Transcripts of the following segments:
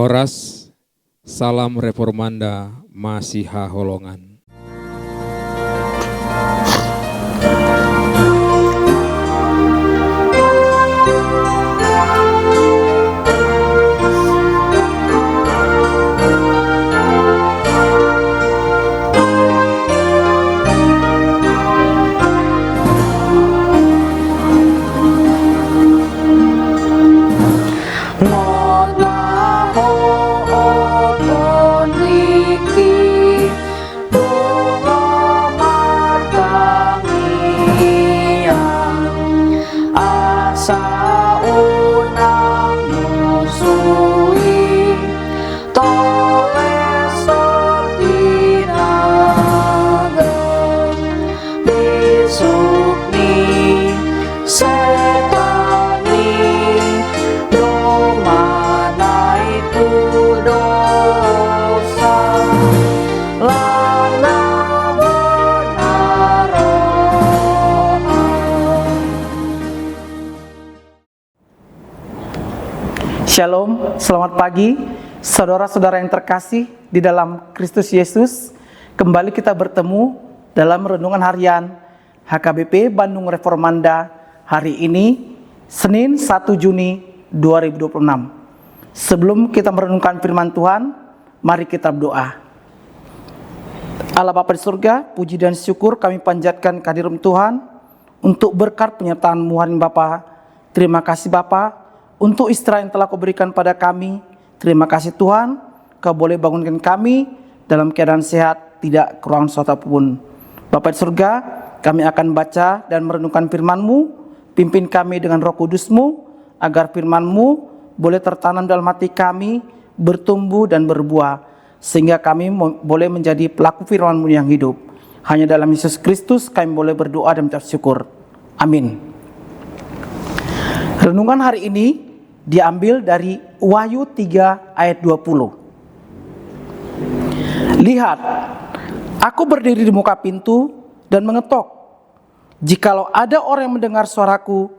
Horas, salam Reformanda Masiha Holongan. Shalom, selamat pagi, saudara-saudara yang terkasih di dalam Kristus Yesus. Kembali kita bertemu dalam renungan harian HKBP Bandung Reformanda hari ini, Senin 1 Juni 2026. Sebelum kita merenungkan firman Tuhan, mari kita berdoa. Allah Bapa di surga, puji dan syukur kami panjatkan kehadiran Tuhan untuk berkat penyertaan-Mu hari Bapa. Terima kasih Bapa untuk istirahat yang telah Kau berikan pada kami. Terima kasih Tuhan, Kau boleh bangunkan kami dalam keadaan sehat, tidak kekurangan sesuatu apapun. Bapa di surga, kami akan baca dan merenungkan firman-Mu. Pimpin kami dengan Roh Kudus-Mu, agar firman-Mu boleh tertanam dalam hati kami, bertumbuh dan berbuah, sehingga kami boleh menjadi pelaku firman-Mu yang hidup. Hanya dalam Yesus Kristus kami boleh berdoa dan mengucap syukur. Amin. Renungan hari ini diambil dari Wahyu 3 ayat 20. Lihat, aku berdiri di muka pintu dan mengetok. Jikalau ada orang yang mendengar suaraku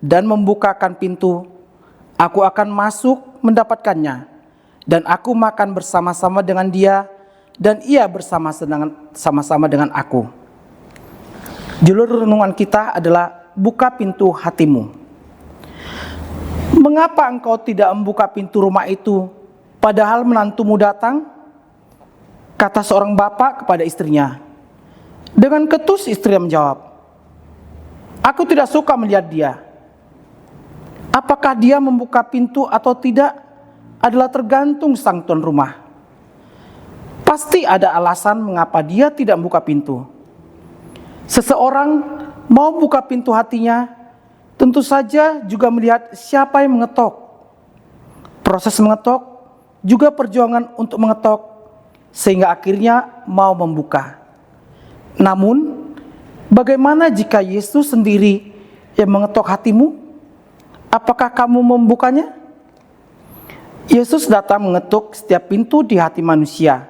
dan membukakan pintu, aku akan masuk mendapatkannya, dan aku makan bersama-sama dengan dia, dan ia bersama-sama dengan aku. Judul renungan kita adalah buka pintu hatimu. Mengapa engkau tidak membuka pintu rumah itu, padahal menantumu datang? Kata seorang bapak kepada istrinya. Dengan ketus istri menjawab, aku tidak suka melihat dia. Apakah dia membuka pintu atau tidak adalah tergantung sang tuan rumah. Pasti ada alasan mengapa dia tidak membuka pintu. Seseorang mau buka pintu hatinya, tentu saja juga melihat siapa yang mengetok. Proses mengetok juga perjuangan untuk mengetok, sehingga akhirnya mau membuka. Namun, bagaimana jika Yesus sendiri yang mengetok hatimu? Apakah kamu membukanya? Yesus datang mengetuk setiap pintu di hati manusia.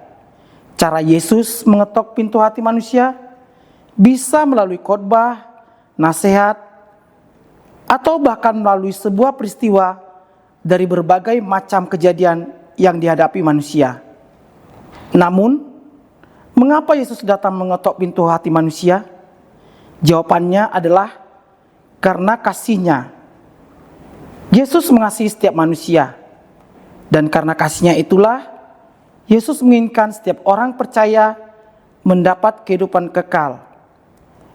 Cara Yesus mengetok pintu hati manusia bisa melalui khotbah, nasihat, atau bahkan melalui sebuah peristiwa dari berbagai macam kejadian yang dihadapi manusia. Namun, mengapa Yesus datang mengetok pintu hati manusia? Jawabannya adalah karena kasih-Nya. Yesus mengasihi setiap manusia, dan karena kasih-Nya itulah Yesus menginginkan setiap orang percaya mendapat kehidupan kekal.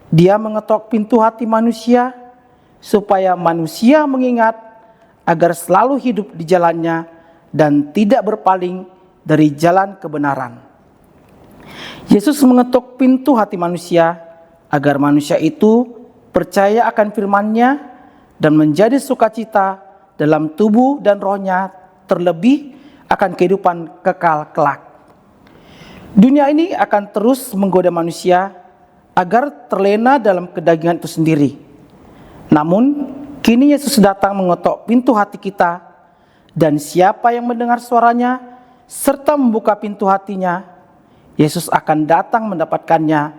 Dia mengetok pintu hati manusia supaya manusia mengingat agar selalu hidup di jalannya dan tidak berpaling dari jalan kebenaran. Yesus mengetuk pintu hati manusia agar manusia itu percaya akan firman-Nya dan menjadi sukacita dalam tubuh dan rohnya, terlebih akan kehidupan kekal kelak. Dunia ini akan terus menggoda manusia agar terlena dalam kedagingan itu sendiri. Namun, kini Yesus datang mengetok pintu hati kita, dan siapa yang mendengar suaranya serta membuka pintu hatinya, Yesus akan datang mendapatkannya,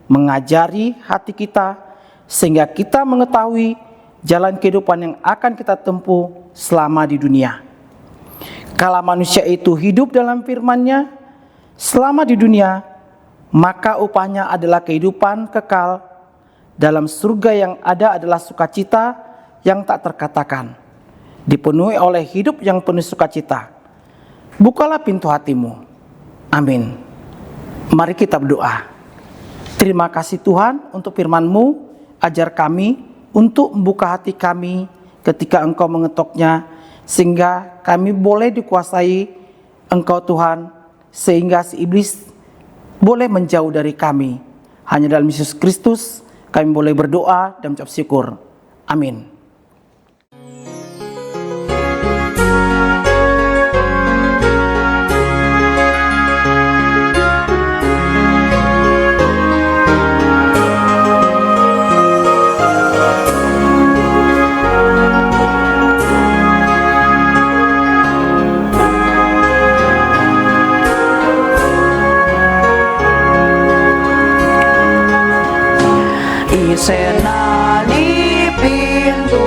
mengajari hati kita, sehingga kita mengetahui jalan kehidupan yang akan kita tempuh selama di dunia. Kala manusia itu hidup dalam firman-Nya selama di dunia, maka upahnya adalah kehidupan kekal. Dalam surga yang ada adalah sukacita yang tak terkatakan, dipenuhi oleh hidup yang penuh sukacita. Bukalah pintu hatimu. Amin. Mari kita berdoa. Terima kasih Tuhan untuk firman-Mu. Ajar kami untuk membuka hati kami ketika Engkau mengetoknya, sehingga kami boleh dikuasai Engkau Tuhan, sehingga si iblis boleh menjauh dari kami. Hanya dalam Yesus Kristus kami boleh berdoa dan mengucap syukur. Amin. Senani pintu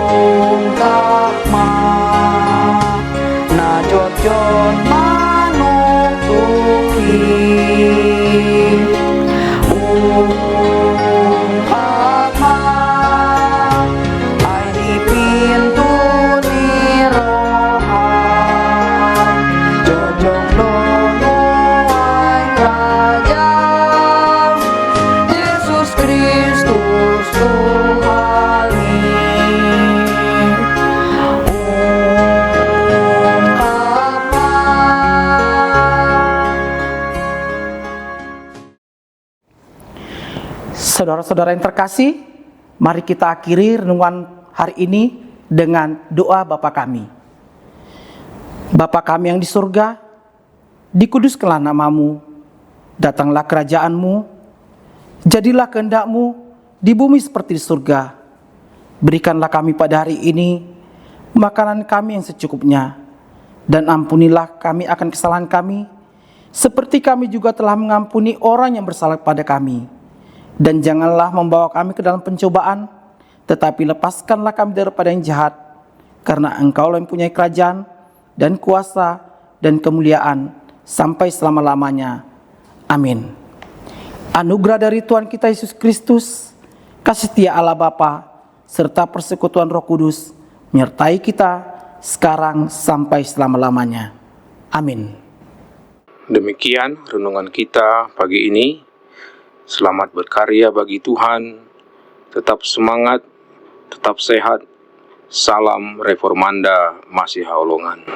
ungkap ma na jojon manutuki ungkap ma ai di pintu ni rohan jojong dono Yesus Kristus Tuhan Saudara-saudara yang terkasih, mari kita akhiri renungan hari ini dengan doa Bapa kami. Bapa kami yang di surga, dikuduskanlah nama-Mu, datanglah kerajaan-Mu, jadilah kehendak-Mu di bumi seperti di surga. Berikanlah kami pada hari ini makanan kami yang secukupnya, dan ampunilah kami akan kesalahan kami, seperti kami juga telah mengampuni orang yang bersalah pada kami. Dan janganlah membawa kami ke dalam pencobaan, tetapi lepaskanlah kami daripada yang jahat, karena Engkau yang mempunyai kerajaan dan kuasa dan kemuliaan sampai selama-lamanya. Amin. Anugerah dari Tuhan kita Yesus Kristus, kasih setia Allah Bapa, serta persekutuan Roh Kudus menyertai kita sekarang sampai selama-lamanya. Amin. Demikian renungan kita pagi ini. Selamat berkarya bagi Tuhan. Tetap semangat, tetap sehat. Salam Reformanda Masiha Holongan.